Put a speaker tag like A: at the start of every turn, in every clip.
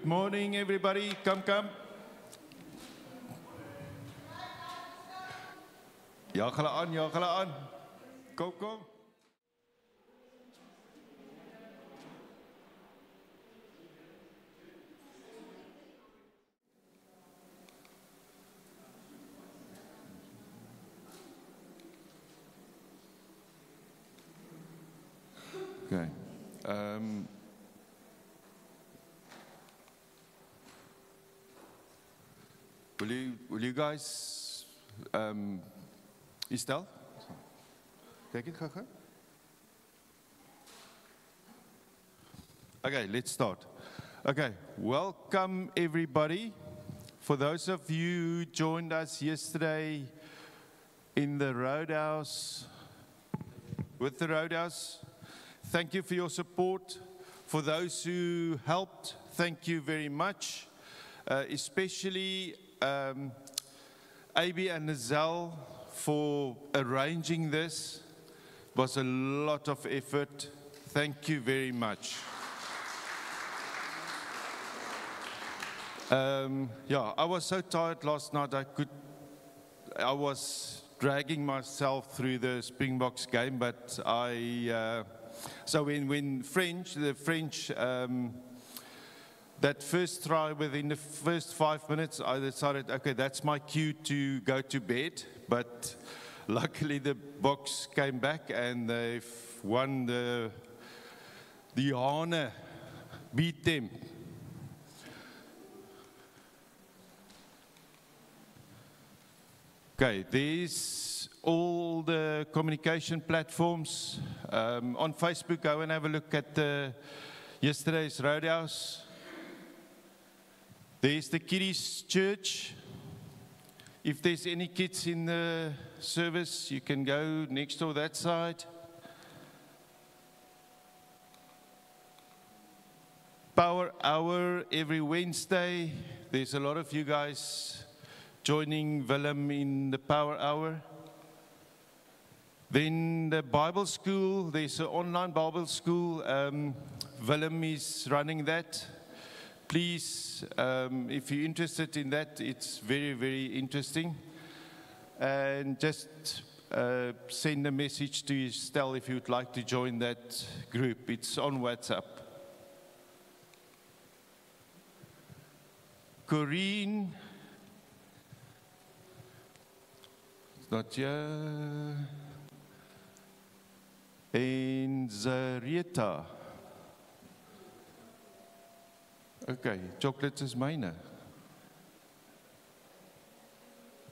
A: Good morning, everybody. Come, come. Jaag hulle aan, jaag hulle aan. Kom, kom. Okay. Will you guys, Estelle? Take it, Gaga. Okay, let's start. Okay, welcome everybody. For those of you who joined us yesterday in the Roadhouse, with the Roadhouse, thank you for your support. For those who helped, thank you very much. Especially AB and Nazal for arranging this. It was a lot of effort. Thank you very much. Yeah, I was so tired last night. I was dragging myself through the Springboks game, but so when the French, that first try within the first 5 minutes, I decided, okay, that's my cue to go to bed. But luckily the Boks came back and they've won the Hane, beat them. Okay, there's all the communication platforms. On Facebook, go and have a look at yesterday's Roadhouse. There's the Kiddies Church. If there's any kids in the service, you can go next door that side. Power Hour every Wednesday. There's a lot of you guys joining Willem in the Power Hour. Then the Bible School, there's an online Bible School. Willem is running that. Please, if you're interested in that, it's very, very interesting. And just send a message to Estelle if you'd like to join that group. It's on WhatsApp. Corinne, it's not here. And Zareta. Okay, chocolate is mine.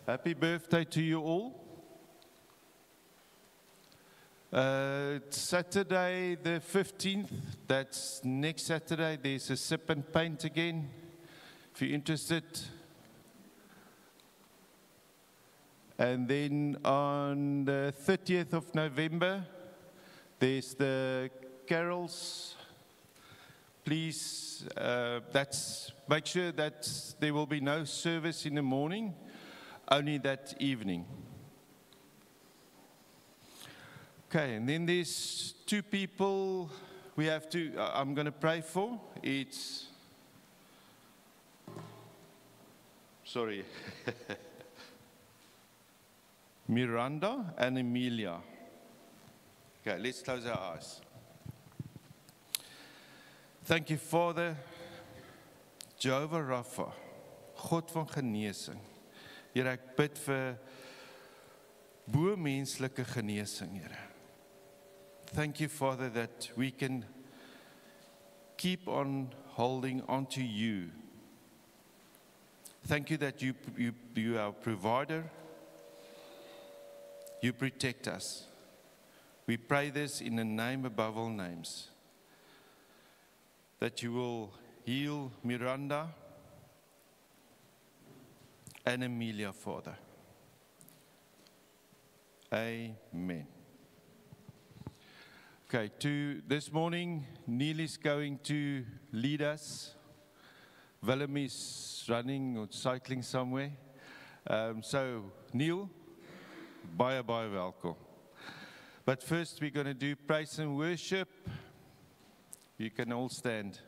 A: Happy birthday to you all. Saturday the 15th, that's next Saturday, there's a sip and paint again, if you're interested. And then on the 30th of November, there's the carols. Please, make sure that there will be no service in the morning, only that evening. Okay, and then there's two people I'm going to pray for. It's, sorry, Miranda and Emilia. Okay, let's close our eyes. Thank you, Father, Jehovah Rapha, God van genesing. Here, ek bid vir bo-menslike genesing, Here. Thank you, Father, that we can keep on holding on to you. Thank you that you are our provider. You protect us. We pray this in the name above all names, that you will heal Miranda and Emilia, Father. Amen. Okay, this morning, Neil is going to lead us. Willem is running or cycling somewhere. So, Neil, baie welkom. But first, we're going to do praise and worship. You can all stand.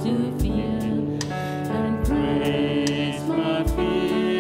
B: To fear and praise my fear.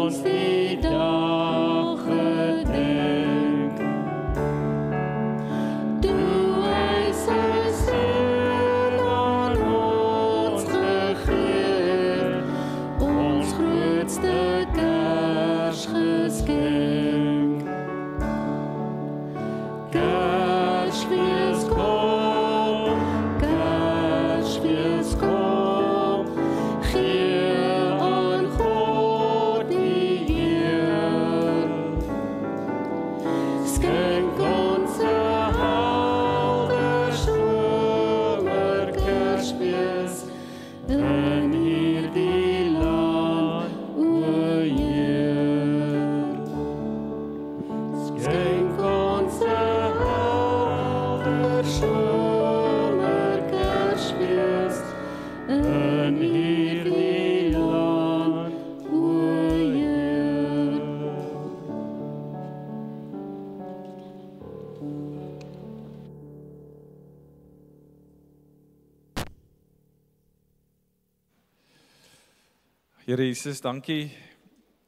B: ons die dag gedenk, toe hy sy seun aan ons gegee het, ons grootste Kersgeskenk. Kersfees kom, Kersfees kom, gee aan God die eer. Skenk ons 'n helder somer Kersfees in hierdie land, o Heer. Skenk ons 'n helder somer Kersfees in hierdie land, o Heer.
C: Here Jesus, dankie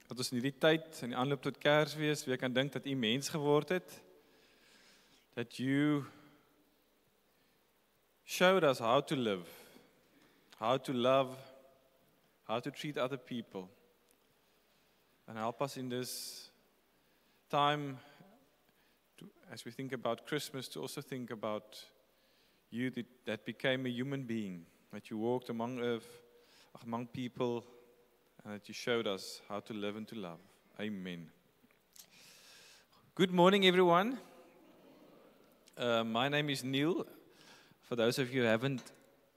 C: dat ons in hierdie tyd, in die aanloop tot Kersfees, weer kan dink dat U mens geword het. That you showed us how to live, how to love, how to treat other people. And help us in this time, as we think about Christmas, to also think about you that became a human being, that you walked among earth, among people, and that you showed us how to live and to love. Amen. Good morning, everyone. My name is Neil. For those of you who haven't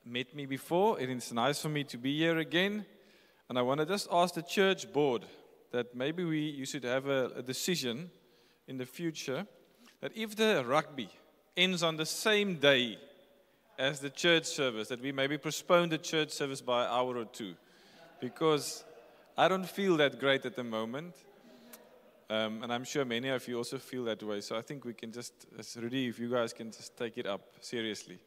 C: met me before, it is nice for me to be here again. And I want to just ask the church board that maybe you should have a decision in the future that if the rugby ends on the same day as the church service, that we maybe postpone the church service by an hour or two. Because I don't feel that great at the moment. And I'm sure many of you also feel that way. So I think we can just, Rudy, if you guys can just take it up seriously.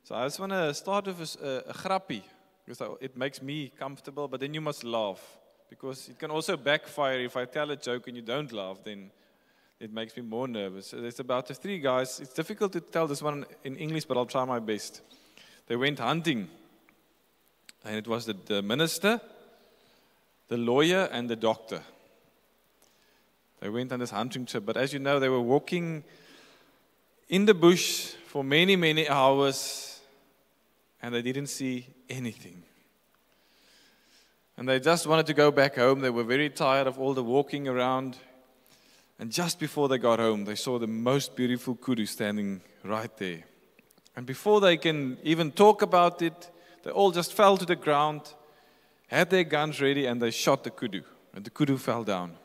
C: So I just want to start with a grappie, because it makes me comfortable, but then you must laugh. Because it can also backfire if I tell a joke and you don't laugh, then it makes me more nervous. So there's about 3 guys. It's difficult to tell this one in English, but I'll try my best. They went hunting. And it was the minister, the lawyer, and the doctor. They went on this hunting trip. But as you know, they were walking in the bush for many, many hours, and they didn't see anything. And they just wanted to go back home. They were very tired of all the walking around. And just before they got home, they saw the most beautiful kudu standing right there. And before they can even talk about it, they all just fell to the ground, had their guns ready, and they shot the kudu. And the kudu fell down.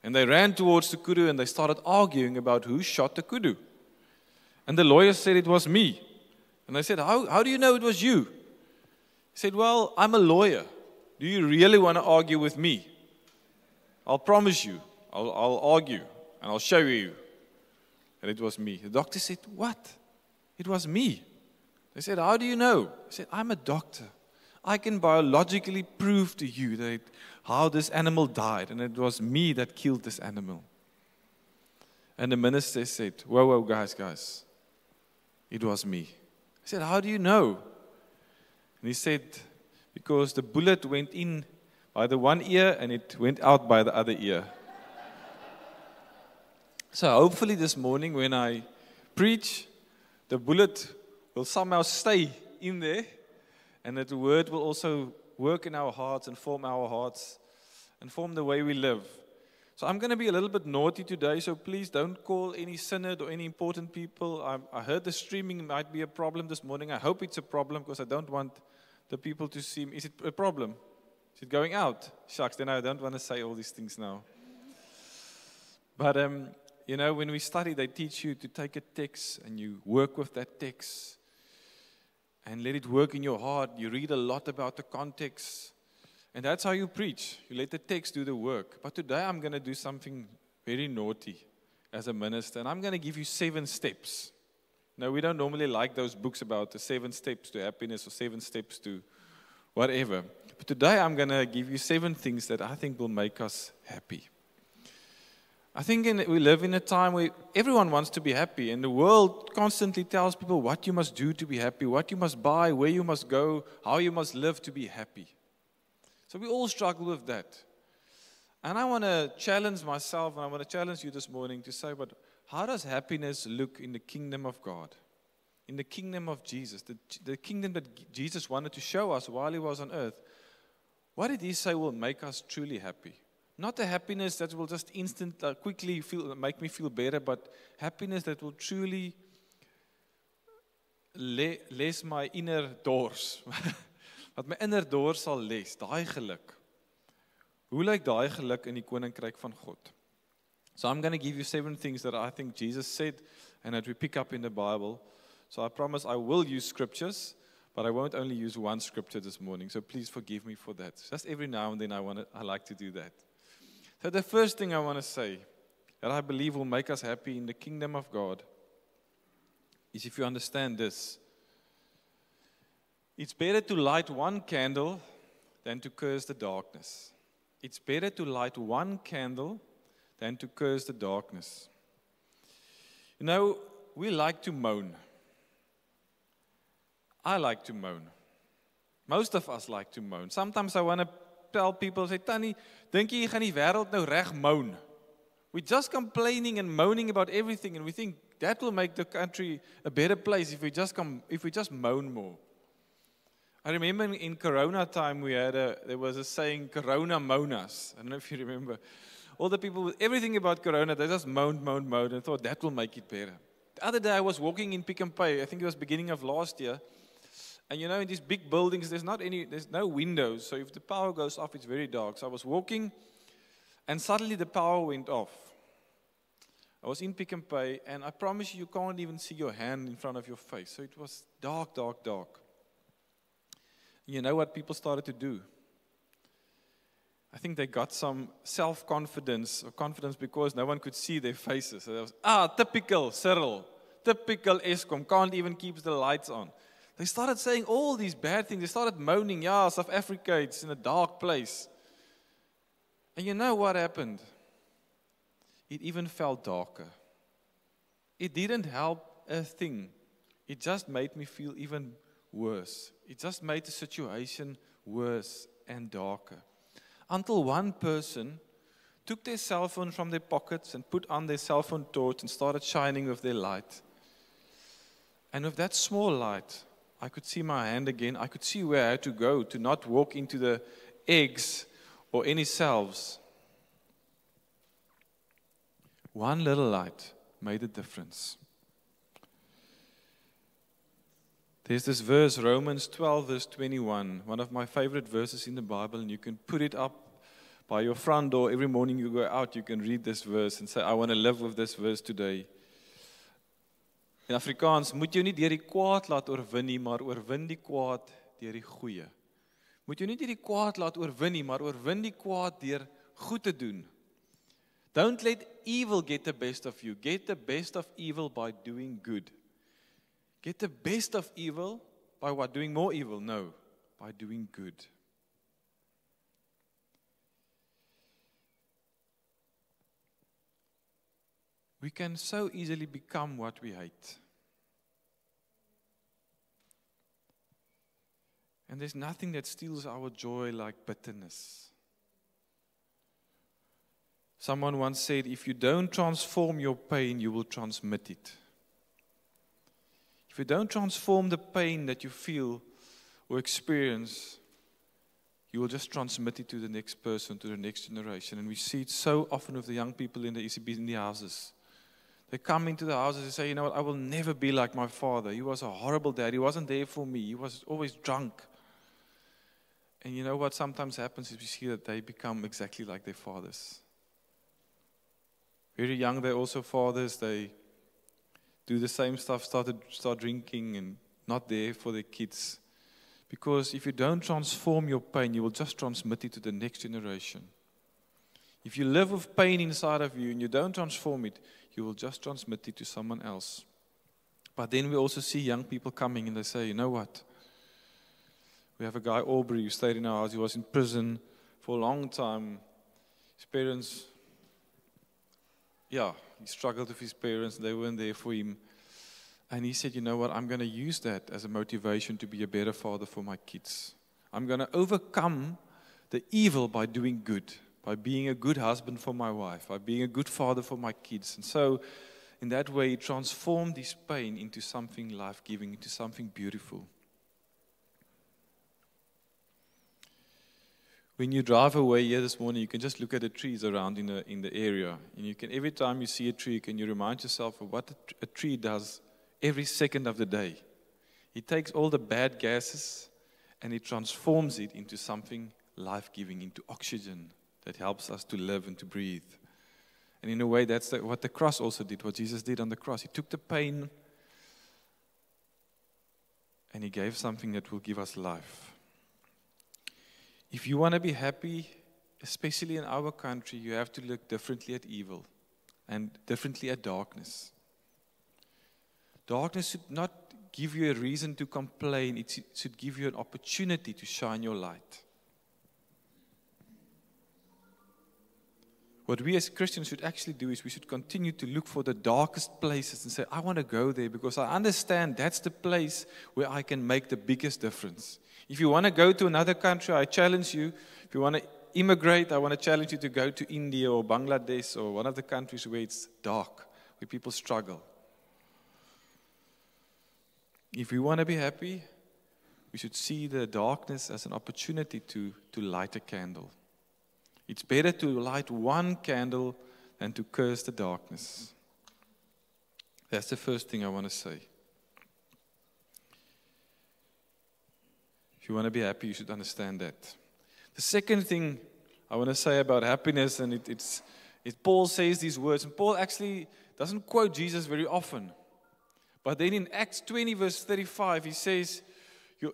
C: And they ran towards the kudu, and they started arguing about who shot the kudu. And the lawyer said it was me. And they said, how do you know it was you? He said, well, I'm a lawyer. Do you really want to argue with me? I'll promise you. I'll argue, and I'll show you. And it was me. The doctor said, what? It was me. They said, how do you know? I said, I'm a doctor. I can biologically prove to you how this animal died, and it was me that killed this animal. And the minister said, whoa, guys. It was me. I said, how do you know? And he said, because the bullet went in by the one ear, and it went out by the other ear. So hopefully this morning when I preach, the bullet will somehow stay in there, and that the word will also work in our hearts and form our hearts and form the way we live. So I'm going to be a little bit naughty today, so please don't call any synod or any important people. I heard the streaming might be a problem this morning. I hope it's a problem because I don't want the people to see me. Is it a problem? Is it going out? Shucks, then I don't want to say all these things now. But you know, when we study, they teach you to take a text and you work with that text and let it work in your heart. You read a lot about the context, and that's how you preach. You let the text do the work. But today I'm going to do something very naughty as a minister, and I'm going to give you 7 steps. Now, we don't normally like those books about the 7 steps to happiness or 7 steps to whatever. But today I'm going to give you 7 things that I think will make us happy. I think we live in a time where everyone wants to be happy, and the world constantly tells people what you must do to be happy, what you must buy, where you must go, how you must live to be happy. So we all struggle with that. And I want to challenge myself, and I want to challenge you this morning to say, but how does happiness look in the kingdom of God? In the kingdom of Jesus, the kingdom that Jesus wanted to show us while he was on earth. What did he say will make us truly happy? Not a happiness that will just quickly make me feel better, but happiness that will truly les my inner doors. Wat my inner doors sal les, daai geluk. Hoe lyk daai geluk in die koninkryk van God? So I'm going to give you 7 things that I think Jesus said and that we pick up in the Bible. So I promise I will use scriptures, but I won't only use one scripture this morning. So please forgive me for that. Just every now and then I like to do that. So the first thing I want to say that I believe will make us happy in the kingdom of God is if you understand this. It's better to light one candle than to curse the darkness. It's better to light one candle than to curse the darkness. You know, we like to moan. I like to moan. Most of us like to moan. Sometimes I want to tell people, say, Tannie, dink jy gaan die wêreld nou reg moan? We're just complaining and moaning about everything, and we think that will make the country a better place if we just moan more. I remember in Corona time there was a saying, Corona moaners. I don't know if you remember. All the people with everything about Corona, they just moaned, and thought that will make it better. The other day I was walking in Pick n Pay, I think it was beginning of last year, and you know, in these big buildings, there's no windows, so if the power goes off, it's very dark. So I was walking, and suddenly the power went off. I was in Pick n Pay, and I promise you can't even see your hand in front of your face. So it was dark, dark, dark. You know what people started to do? I think they got some self-confidence or confidence because no one could see their faces. So there was, typical Cyril, typical Eskom, can't even keep the lights on. They started saying all these bad things. They started moaning, South Africa, it's in a dark place. And you know what happened? It even felt darker. It didn't help a thing. It just made me feel even worse. It just made the situation worse and darker. Until one person took their cell phone from their pockets and put on their cell phone torch and started shining with their light. And with that small light, I could see my hand again. I could see where I had to go to not walk into the eggs or any cells. One little light made a difference. There's this verse, Romans 12, verse 21, one of my favorite verses in the Bible, and you can put it up by your front door. Every morning you go out, you can read this verse and say, I want to live with this verse today. In Afrikaans, moet jy nie deur die kwaad laat oorwin nie, maar oorwin die kwaad deur die goeie. Moet jy nie deur die kwaad laat oorwin nie, maar oorwin die kwaad deur goed te doen. Don't let evil get the best of you. Get the best of evil by doing good. Get the best of evil by what? Doing more evil? No, by doing good. We can so easily become what we hate. And there's nothing that steals our joy like bitterness. Someone once said, if you don't transform your pain, you will transmit it. If you don't transform the pain that you feel or experience, you will just transmit it to the next person, to the next generation. And we see it so often with the young people in the ECB, in the houses. They come into the houses and say, you know what, I will never be like my father. He was a horrible dad. He wasn't there for me. He was always drunk. And you know what sometimes happens is we see that they become exactly like their fathers. Very young, they're also fathers. They do the same stuff, start drinking and not there for their kids. Because if you don't transform your pain, you will just transmit it to the next generation. If you live with pain inside of you and you don't transform it, you will just transmit it to someone else. But then we also see young people coming and they say, you know what? We have a guy, Aubrey, who stayed in our house. He was in prison for a long time. His parents, he struggled with his parents. They weren't there for him. And he said, you know what, I'm going to use that as a motivation to be a better father for my kids. I'm going to overcome the evil by doing good, by being a good husband for my wife, by being a good father for my kids. And so, in that way, he transformed his pain into something life-giving, into something beautiful. When you drive away here this morning, you can just look at the trees around in the area. And you can, every time you see a tree, can you remind yourself of what a tree does every second of the day? It takes all the bad gases and it transforms it into something life-giving, into oxygen that helps us to live and to breathe. And in a way, that's what the cross also did, what Jesus did on the cross. He took the pain and he gave something that will give us life. If you want to be happy, especially in our country, you have to look differently at evil and differently at darkness. Darkness should not give you a reason to complain. It should give you an opportunity to shine your light. What we as Christians should actually do is we should continue to look for the darkest places and say, I want to go there because I understand that's the place where I can make the biggest difference. If you want to go to another country, I challenge you. If you want to immigrate, I want to challenge you to go to India or Bangladesh or one of the countries where it's dark, where people struggle. If we want to be happy, we should see the darkness as an opportunity to light a candle. It's better to light one candle than to curse the darkness. That's the first thing I want to say. If you want to be happy, you should understand that. The second thing I want to say about happiness, and it's Paul says these words, and Paul actually doesn't quote Jesus very often. But then in Acts 20 verse 35, he says,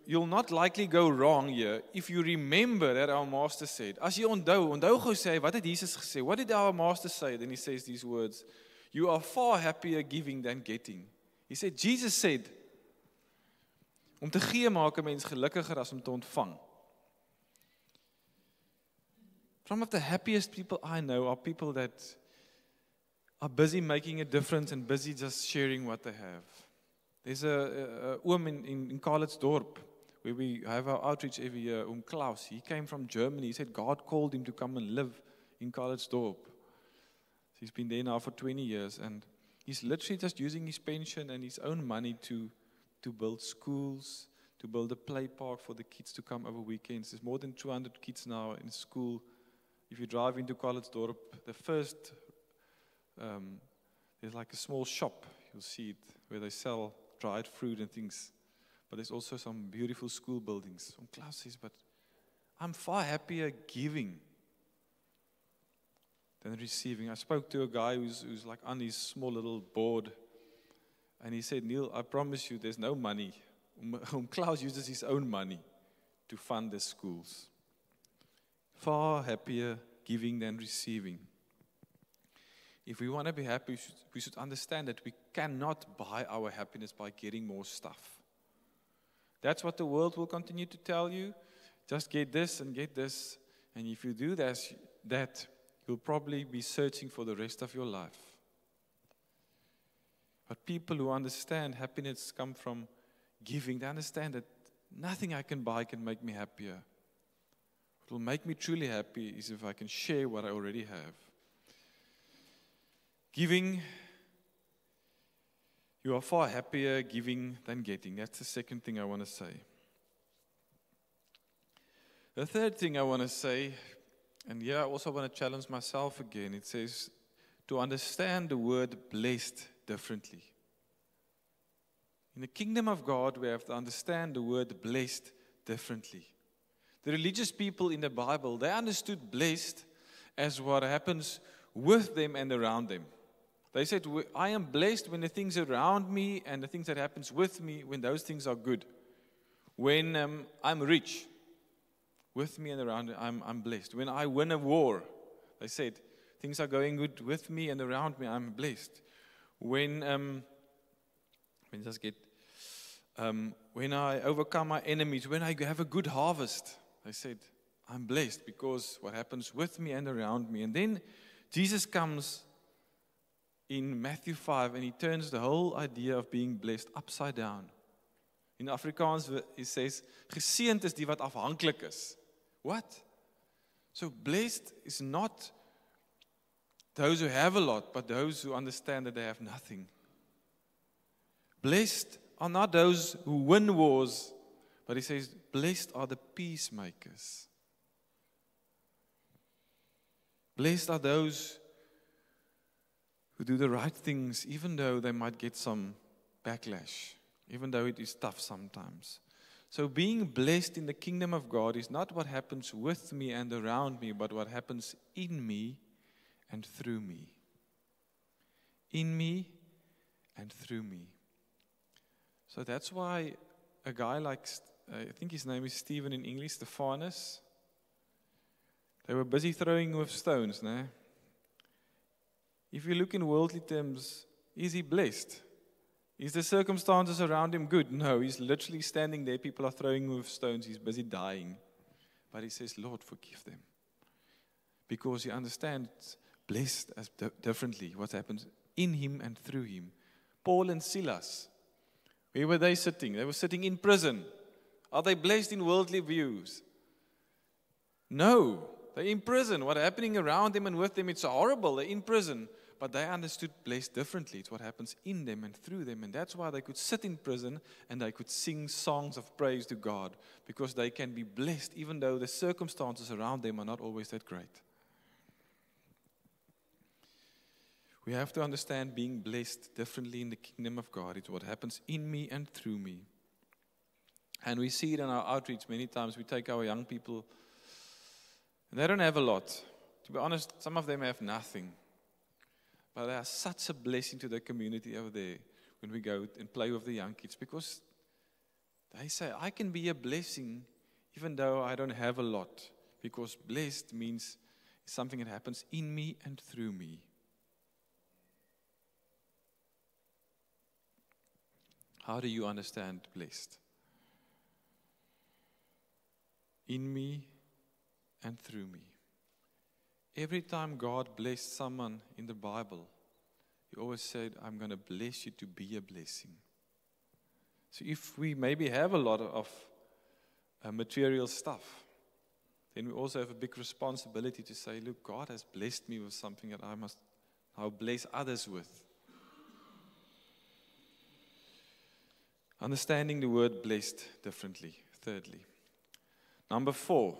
C: you'll not likely go wrong here if you remember that our Master said. As jy onthou gou sê, wat het Jesus gesê? What did our Master say? Then he says these words, you are far happier giving than getting. He said, Jesus said, om te gee maak 'n mens gelukkiger as om te ontvang. Some of the happiest people I know are people that are busy making a difference and busy just sharing what they have. There's a oom in Karlitsdorp where we have our outreach every year, Klaus. He came from Germany. He said God called him to come and live in Karlitsdorp. He's been there now for 20 years and he's literally just using his pension and his own money to build schools, to build a play park for the kids to come over weekends. There's more than 200 kids now in school. If you drive into Karlitsdorp, the first, there's like a small shop, you'll see it, where they sell dried fruit and things. But there's also some beautiful school buildings. Some classes, but I'm far happier giving than receiving. I spoke to a guy who's like on his small little board, and he said, Neil, I promise you there's no money. Klaus uses his own money to fund the schools. Far happier giving than receiving. If we want to be happy, we should understand that we cannot buy our happiness by getting more stuff. That's what the world will continue to tell you. Just get this and get this. And if you do that, you'll probably be searching for the rest of your life. But people who understand happiness come from giving. They understand that nothing I can buy can make me happier. What will make me truly happy is if I can share what I already have. Giving, you are far happier giving than getting. That's the second thing I want to say. The third thing I want to say, and here I also want to challenge myself again. It says to understand the word blessed differently. In the kingdom of God, we have to understand the word blessed differently. The religious people in the Bible, they understood blessed as what happens with them and around them. They said, I am blessed when the things around me and the things that happens with me, when those things are good. When I'm rich, with me and around me, I'm blessed. When I win a war, they said, things are going good with me and around me, I'm blessed. When just get When I overcome my enemies, when I have a good harvest, they said, I'm blessed because what happens with me and around me. And then Jesus comes in Matthew 5 and he turns the whole idea of being blessed upside down. In Afrikaans, he says, geseënd is die wat afhanklik is. What? So blessed is not those who have a lot, but those who understand that they have nothing. Blessed are not those who win wars, but he says, blessed are the peacemakers. Blessed are those who do the right things, even though they might get some backlash, even though it is tough sometimes. So being blessed in the kingdom of God is not what happens with me and around me, but what happens in me and through me. In me and through me. So that's why a guy like, I think his name is Stephen in English, Stephanus, they were busy throwing with stones. No? If you look in worldly terms, is he blessed? Is the circumstances around him good? No, he's literally standing there. People are throwing with stones. He's busy dying. But he says, Lord, forgive them. Because he understands blessed as differently what happens in him and through him. Paul and Silas, where were they sitting? They were sitting in prison. Are they blessed in worldly views? No, they're in prison. What's happening around them and with them, it's horrible. They're in prison. But they understood blessed differently. It's what happens in them and through them. And that's why they could sit in prison and they could sing songs of praise to God. Because they can be blessed even though the circumstances around them are not always that great. We have to understand being blessed differently in the kingdom of God. It's what happens in me and through me. And we see it in our outreach many times. We take our young people, and they don't have a lot. To be honest, some of them have nothing. But they are such a blessing to the community over there when we go and play with the young kids. Because they say, I can be a blessing even though I don't have a lot. Because blessed means something that happens in me and through me. How do you understand blessed? In me and through me. Every time God blessed someone in the Bible, He always said, I'm going to bless you to be a blessing. So if we maybe have a lot of material stuff, then we also have a big responsibility to say, look, God has blessed me with something that I must now bless others with. Understanding the word blessed differently, thirdly. Number 4.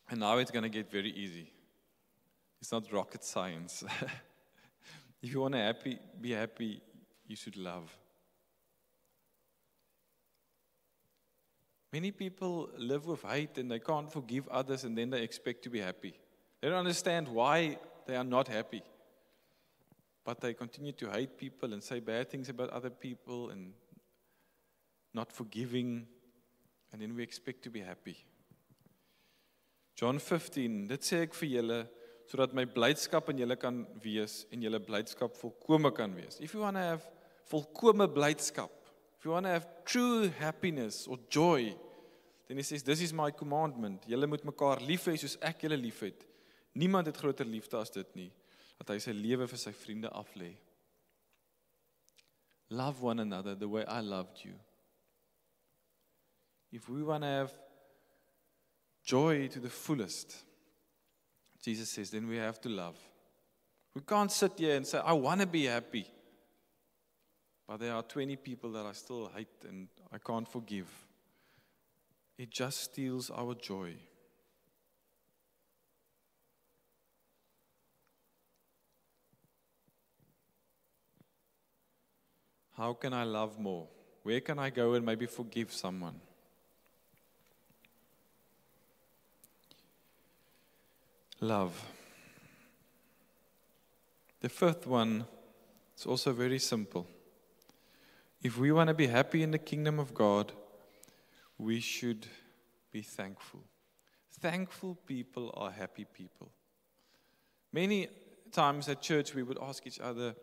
C: And now it's going to get very easy. It's not rocket science. If you want to be happy, you should love. Many people live with hate and they can't forgive others and then they expect to be happy. They don't understand why they are not happy. But they continue to hate people and say bad things about other people and not forgiving. And then we expect to be happy. John 15, dit sê ek vir julle, sodat my blydskap in julle kan wees en julle blydskap volkome kan wees. If you want to have volkome blydskap, if you want to have true happiness or joy, then he says, this is my commandment. Julle moet mekaar lief hê soos ek julle lief het. Niemand het groter liefde as dit nie, dat hy sy lewe vir sy vriende aflê. Love one another the way I loved you. If we want to have joy to the fullest, Jesus says, then we have to love. We can't sit here and say, I want to be happy. But there are 20 people that I still hate and I can't forgive. It just steals our joy. How can I love more? Where can I go and maybe forgive someone? Love. The fifth one is also very simple. If we want to be happy in the kingdom of God, we should be thankful. Thankful people are happy people. Many times at church we would ask each other,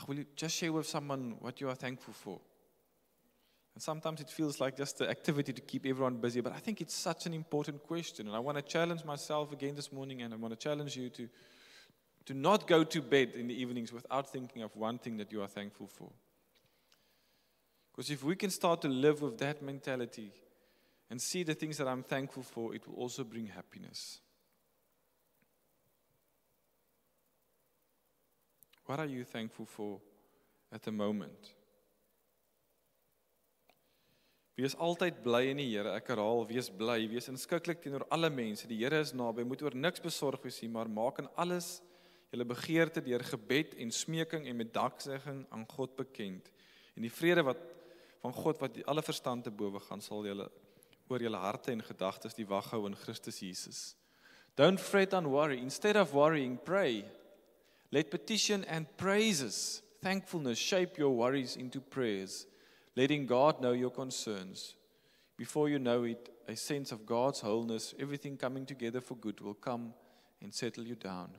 C: will you just share with someone what you are thankful for? And sometimes it feels like just the activity to keep everyone busy, but I think it's such an important question. And I want to challenge myself again this morning, and I want to challenge you to not go to bed in the evenings without thinking of one thing that you are thankful for. Because if we can start to live with that mentality and see the things that I'm thankful for, it will also bring happiness. What are you thankful for at the moment? Wees altyd bly in die Here. Ek herhaal, wees bly, wees inskikkelik teenoor alle mense. Die Here is naby, moet oor niks besorg wees nie, maar maak in alles julle begeerte deur gebed en smeking en met danksegging aan God bekend. En die vrede van God wat alle verstand te bowe gaan, sal julle oor julle harte en gedagtes die wag hou in Christus Jesus. Don't fret and worry. Instead of worrying, pray. Let petition and praises, thankfulness shape your worries into prayers, letting God know your concerns. Before you know it, a sense of God's wholeness, everything coming together for good, will come and settle you down.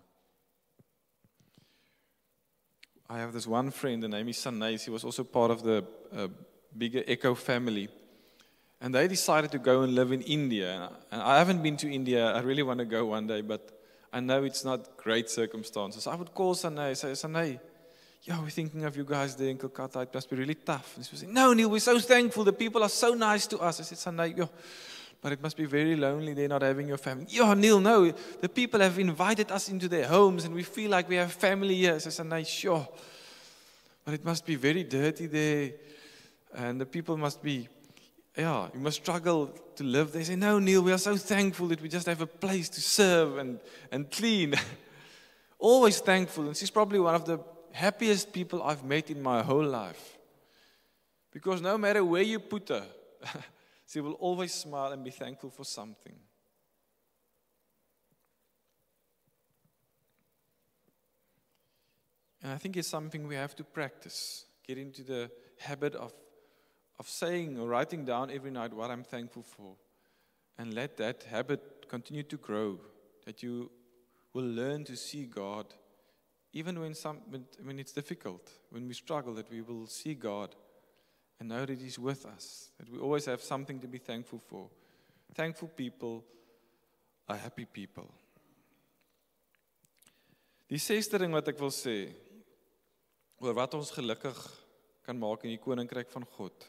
C: I have this one friend, the name is Sanais. He was also part of the bigger Echo family. And they decided to go and live in India. And I haven't been to India. I really want to go one day, but I know it's not great circumstances. I would call Sanai and say, Sanai, yeah, we're thinking of you guys there in Kolkata. It must be really tough. And she was saying, no, Neil, we're so thankful. The people are so nice to us. I said, Sanai, yeah, but it must be very lonely there not having your family. Yeah, Neil, no, the people have invited us into their homes and we feel like we have family here. I said, Sanai, sure, but it must be very dirty there. And the people must be, yeah, you must struggle to live. They say, no, Neil, we are so thankful that we just have a place to serve and clean. Always thankful. And she's probably one of the happiest people I've met in my whole life. Because no matter where you put her, she will always smile and be thankful for something. And I think it's something we have to practice. Get into the habit of saying or writing down every night what I'm thankful for. And let that habit continue to grow. That you will learn to see God. Even when it's difficult, when we struggle, that we will see God and know that He's with us. That we always have something to be thankful for. Thankful people are happy people. Die sesde ding wat ek wil sê, oor wat ons gelukkig kan maak in die koninkryk van God,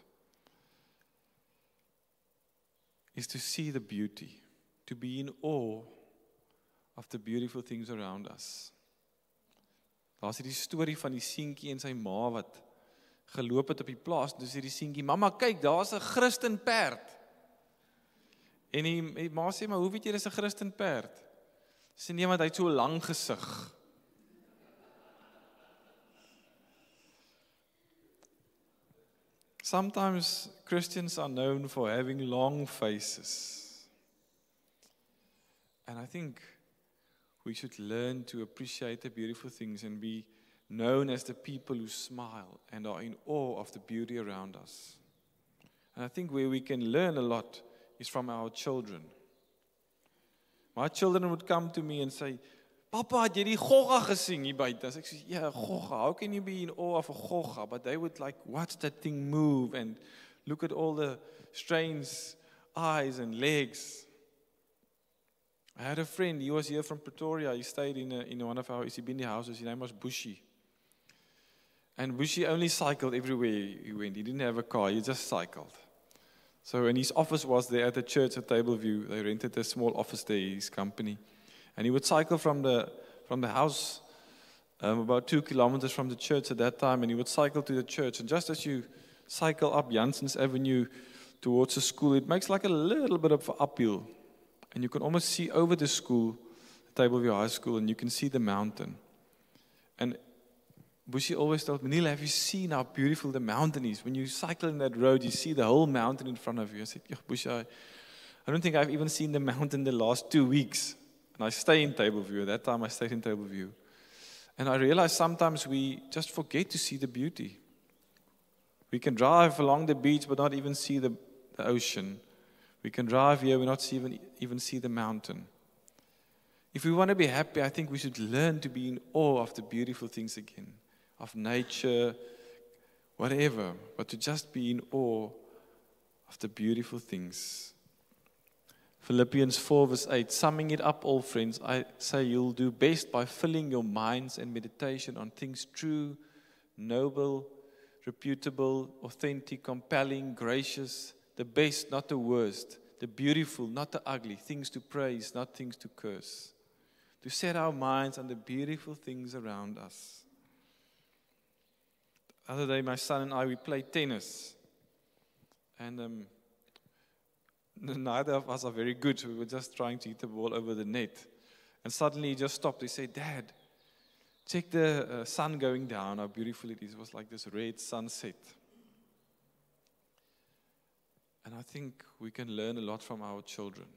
C: is to see the beauty, to be in awe of the beautiful things around us. Daar's hierdie storie van die seentjie en sy ma wat geloop het op die plaas, en toe sê die seentjie, mamma, kyk, daar's 'n Christen perd. En die ma sê, maar hoe weet jy dis 'n Christen perd? Sê nee, want hy het so 'n lang gesig. Sometimes Christians are known for having long faces. And I think we should learn to appreciate the beautiful things and be known as the people who smile and are in awe of the beauty around us. And I think where we can learn a lot is from our children. My children would come to me and say, Papa, het jy die gogga gesien hier buite? As ek sê, yeah, gogga. How can you be in awe of a gogga? But they would like watch that thing move and look at all the strange eyes and legs. I had a friend, he was here from Pretoria. He stayed in one of our Isibindi houses. His name was Bushi. And Bushi only cycled everywhere he went. He didn't have a car, he just cycled. So, and his office was there at the church at Tableview. They rented a small office there, his company. And he would cycle from the house about 2 kilometers from the church at that time, and he would cycle to the church. And just as you cycle up Janssens Avenue towards the school, it makes like a little bit of an uphill. And you can almost see over the school, Tableview High School, and you can see the mountain. And Bushi always told me, Neil, have you seen how beautiful the mountain is? When you cycle in that road, you see the whole mountain in front of you. I said, Bushi, I don't think I've even seen the mountain the last 2 weeks. And I stay in Tableview. At that time, I stayed in Tableview. And I realized sometimes we just forget to see the beauty. We can drive along the beach, but not even see the ocean. We can drive here, we not even see the mountain. If we want to be happy, I think we should learn to be in awe of the beautiful things again, of nature, whatever, but to just be in awe of the beautiful things. Philippians 4 verse 8, summing it up, all friends, I say you'll do best by filling your minds and meditation on things true, noble, reputable, authentic, compelling, gracious, the best, not the worst, the beautiful, not the ugly, things to praise, not things to curse. To set our minds on the beautiful things around us. The other day, my son and I, we played tennis. And neither of us are very good. We were just trying to hit the ball over the net. And suddenly he just stopped. He said, Dad, check the sun going down, how beautiful it is. It was like this red sunset. And I think we can learn a lot from our children.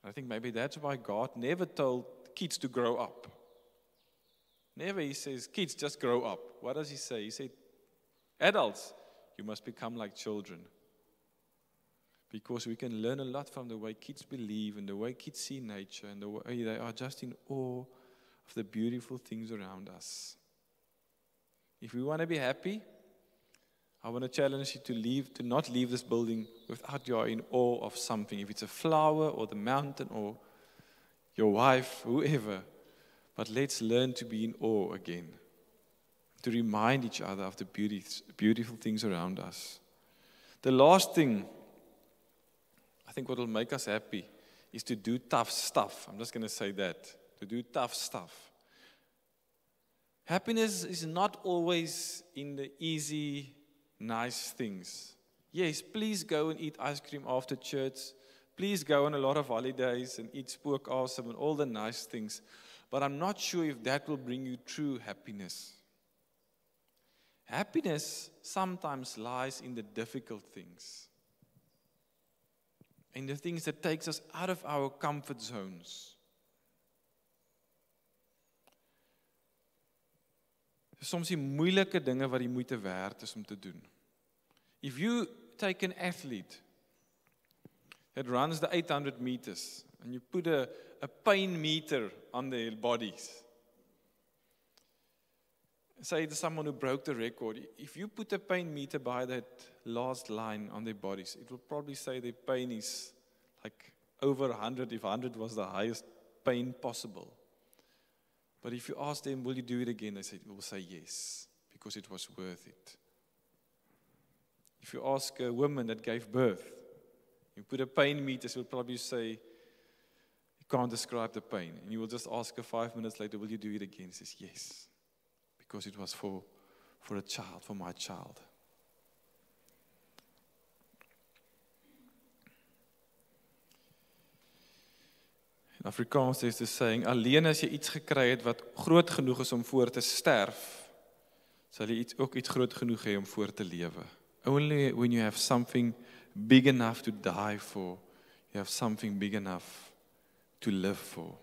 C: I think maybe that's why God never told kids to grow up. Never he says, kids, just grow up. What does he say? He said, adults, you must become like children. Because we can learn a lot from the way kids believe and the way kids see nature and the way they are just in awe of the beautiful things around us. If we want to be happy, I want to challenge you to not leave this building without you are in awe of something. If it's a flower or the mountain or your wife, whoever. But let's learn to be in awe again. To remind each other of the beautiful things around us. The last thing, I think what will make us happy is to do tough stuff. I'm just going to say that. To do tough stuff. Happiness is not always in the easy, nice things. Yes, please go and eat ice cream after church. Please go on a lot of holidays and eat spook awesome and all the nice things. But I'm not sure if that will bring you true happiness. Happiness sometimes lies in the difficult things. In the things that takes us out of our comfort zones. Soms die moeilike dinge wat die moeite werd is om te doen. If you take an athlete that runs the 800 meters and you put a pain meter on their bodies. Say to someone who broke the record, if you put a pain meter by that last line on their bodies, it will probably say their pain is like over 100, if 100 was the highest pain possible. But if you ask them, will you do it again? They will say yes, because it was worth it. If you ask a woman that gave birth, you put a pain meter, she will probably say, you can't describe the pain. And you will just ask her 5 minutes later, will you do it again? She says, yes, because it was for a child, for my child. In Afrikaans is dit saying, alleen as jy iets gekry het wat groot genoeg is om voor te sterf, sal jy ook iets groot genoeg hê om voor te lewe. Only when you have something big enough to die for, you have something big enough to live for.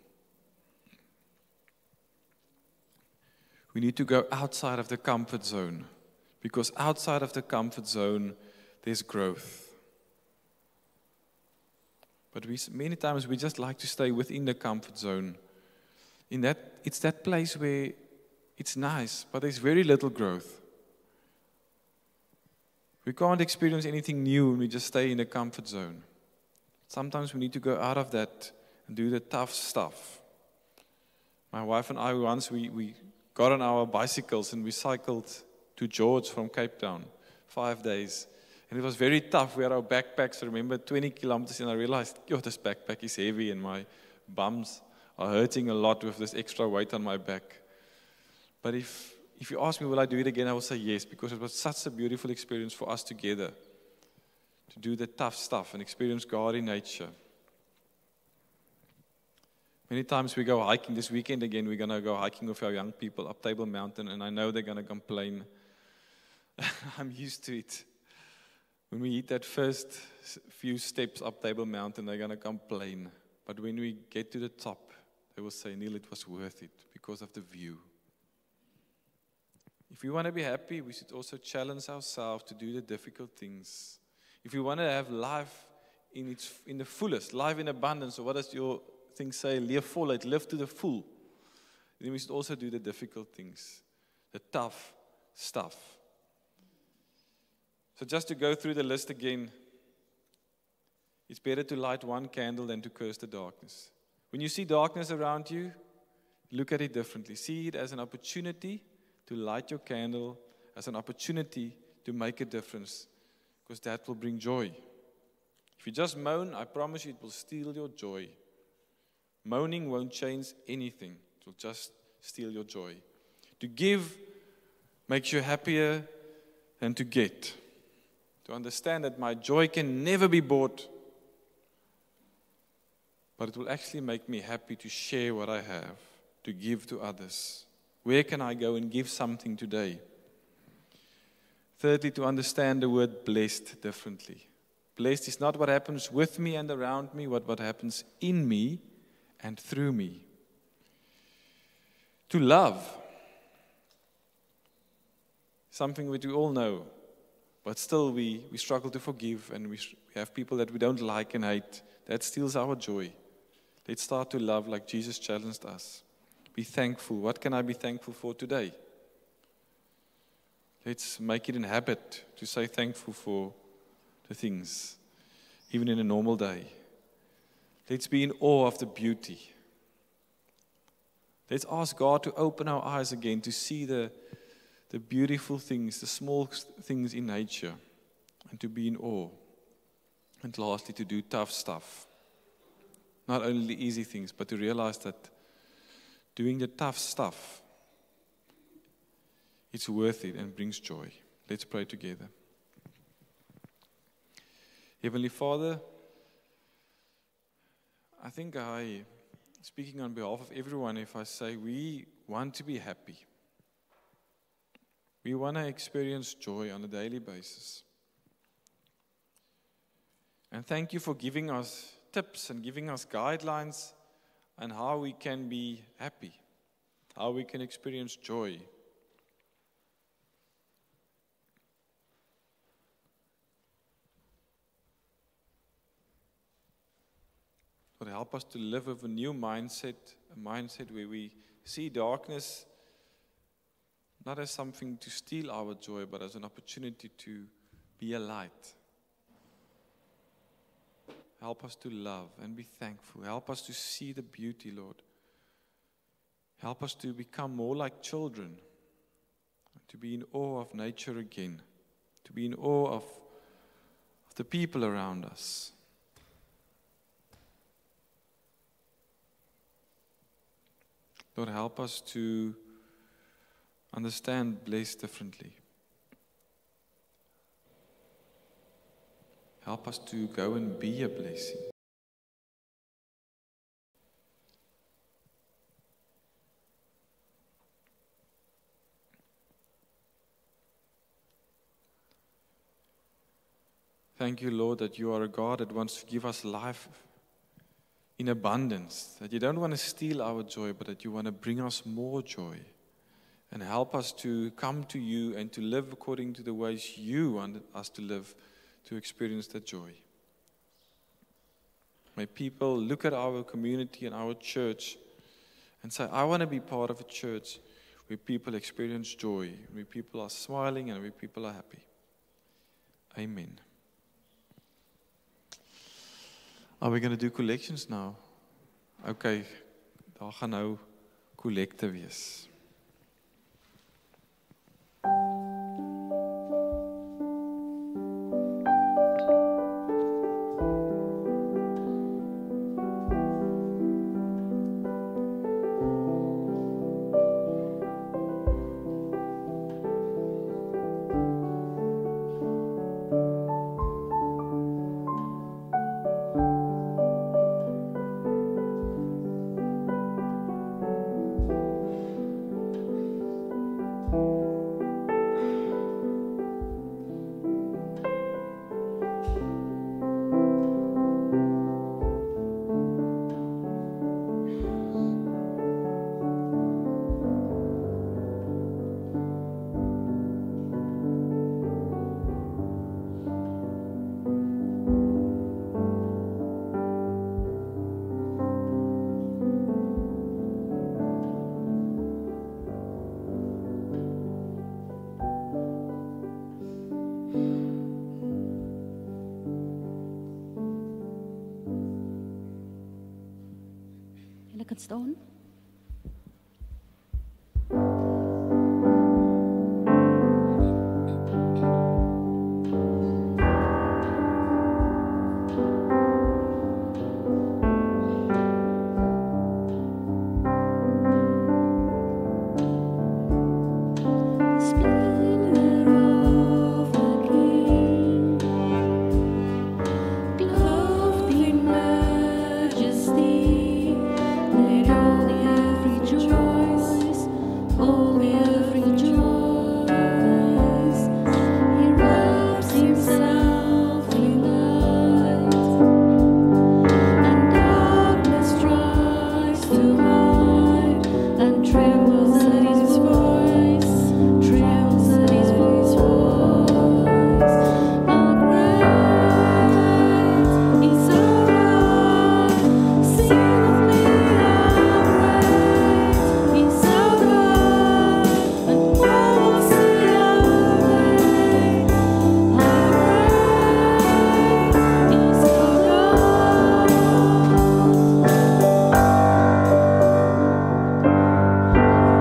C: We need to go outside of the comfort zone, because outside of the comfort zone, there's growth. But many times we just like to stay within the comfort zone. It's that place where it's nice, but there's very little growth. We can't experience anything new when we just stay in the comfort zone. Sometimes we need to go out of that and do the tough stuff. My wife and I once, we got on our bicycles and we cycled to George from Cape Town, 5 days. And it was very tough. We had our backpacks, I remember 20 kilometers, and I realized, this backpack is heavy and my bums are hurting a lot with this extra weight on my back. But if you ask me, will I do it again, I will say yes, because it was such a beautiful experience for us together to do the tough stuff and experience God in nature. Many times we go hiking. This weekend again, we're going to go hiking with our young people up Table Mountain, and I know they're going to complain. I'm used to it. When we hit that first few steps up Table Mountain, they're going to complain. But when we get to the top, they will say, Neil, it was worth it because of the view. If we want to be happy, we should also challenge ourselves to do the difficult things. If we want to have life in the fullest, life in abundance, or what does your thing say? Leef voluit, live to the full. Then we should also do the difficult things, the tough stuff. So just to go through the list again, it's better to light one candle than to curse the darkness. When you see darkness around you, look at it differently. See it as an opportunity to light your candle, as an opportunity to make a difference, because that will bring joy. If you just moan, I promise you it will steal your joy. Moaning won't change anything. It will just steal your joy. To give makes you happier than to get. To understand that my joy can never be bought, but it will actually make me happy to share what I have, to give to others. Where can I go and give something today? Thirdly, to understand the word blessed differently. Blessed is not what happens with me and around me, but what happens in me and through me. To love, something that we all know, but still we struggle to forgive, and we have people that we don't like and hate. That steals our joy. Let's start to love like Jesus challenged us. Be thankful. What can I be thankful for today? Let's make it a habit to say thankful for the things, even in a normal day. Let's be in awe of the beauty. Let's ask God to open our eyes again to see the beautiful things, the small things in nature, and to be in awe. And lastly, to do tough stuff. Not only the easy things, but to realize that doing the tough stuff, it's worth it and brings joy. Let's pray together. Heavenly Father, I think speaking on behalf of everyone, if I say we want to be happy. We want to experience joy on a daily basis. And thank you for giving us tips and giving us guidelines on how we can be happy, how we can experience joy. Lord, help us to live with a new mindset, a mindset where we see darkness not as something to steal our joy, but as an opportunity to be a light. Help us to love and be thankful. Help us to see the beauty, Lord. Help us to become more like children, to be in awe of nature again, to be in awe of the people around us. Lord, help us to understand blessed differently. Help us to go and be a blessing. Thank you, Lord, that you are a God that wants to give us life in abundance, that you don't want to steal our joy, but that you want to bring us more joy. And help us to come to you and to live according to the ways you want us to live, to experience that joy. May people look at our community and our church and say, I want to be part of a church where people experience joy, where people are smiling and where people are happy. Amen. Are we going to do collections now? Okay, daar gaan nou collecte wees.
B: staan. Splendor of a king, clothed in majesty, let all the earth rejoice, all the earth rejoice. He wraps himself in light, and darkness tries to hide, and trembles at his voice, trembles at his voice. How great is our God! Sing of me, how great is our God! And all will see how great is our God.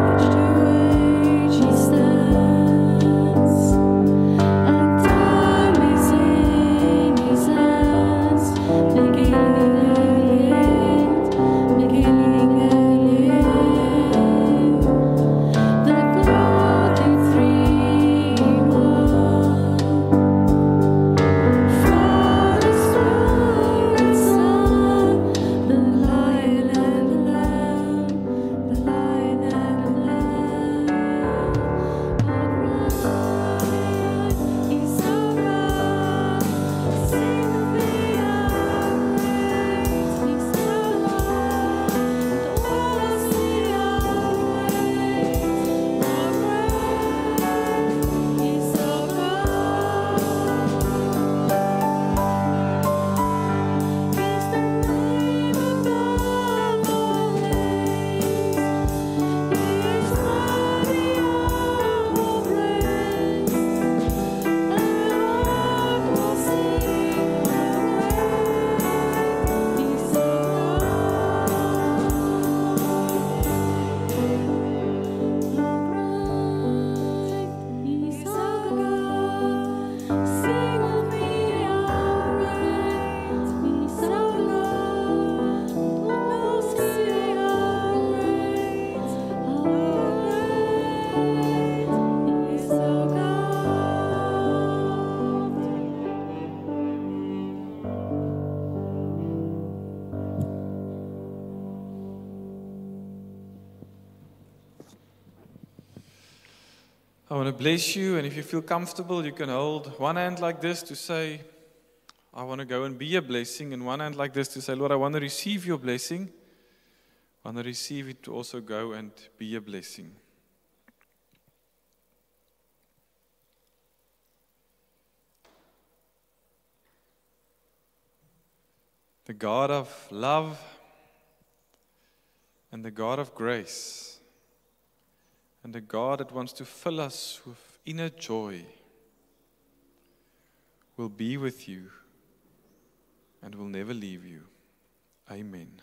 B: Age to age he stands, and time is in his hands, beginning and end, beginning and end. The God in three in one, Father, Son, and Son, the Lion and the Lamb, the Lion and the Lamb. How great is our God! Sing of me, how great is our God! The world will see how great is our God. He's the name above all names. He is worthy of all praise, and the earth will sing how great is our God. Sing of me, how great is our God. We'll see how great is our God.
C: I want to bless you, and if you feel comfortable, you can hold one hand like this to say, I want to go and be a blessing, and one hand like this to say, Lord, I want to receive your blessing. I want to receive it to also go and be a blessing. The God of love and the God of grace, and the God that wants to fill us with inner joy, will be with you and will never leave you. Amen.